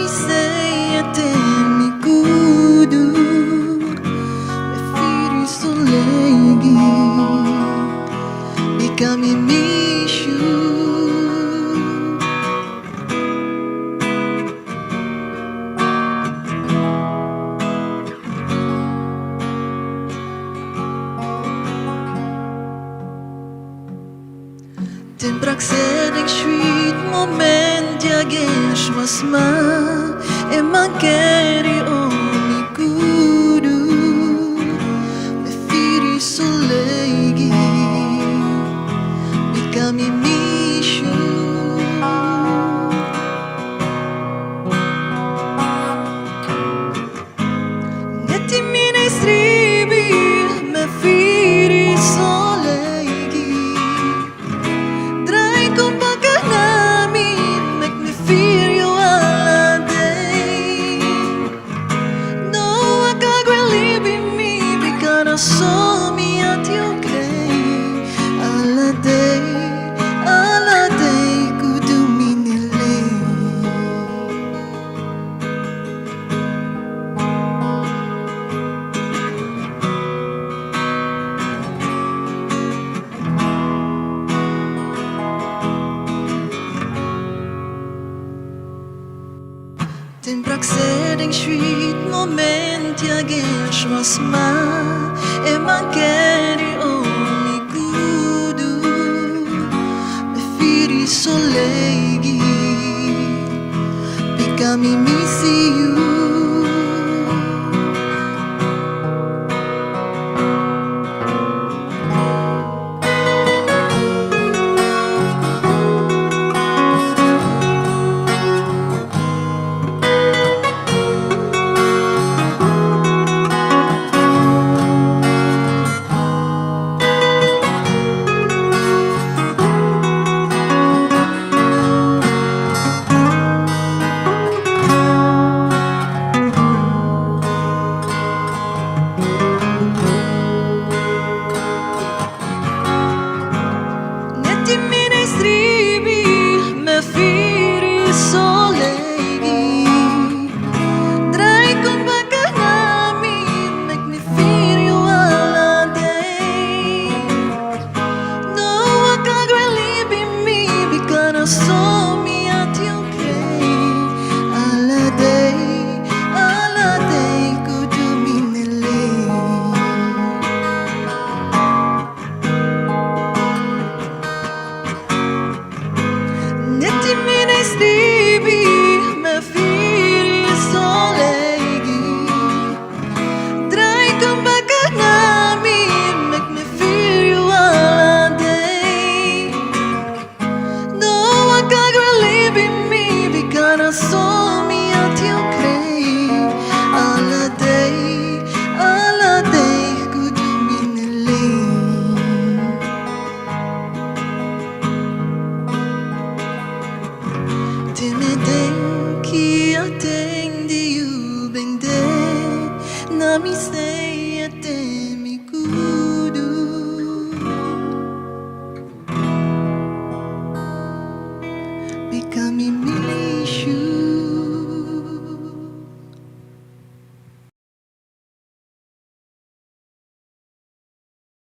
sei até me cuido. Me Firi So Legi, become mishu. Den praxeding sweet moment jagens masma e mankeri oni kudu me Firi So Legi become mishu. Neti ministribi me Firi So Legi. So me at you gay alla day kudu minile. Den praxeding sweet moment jagens masma e mankeri oni kudu me Firi So Legi become misi you. Me Firi So Legi, try kung baka namin make me feel you all day. No one can really be me because I saw me at you play all day could you minile. Neti ministri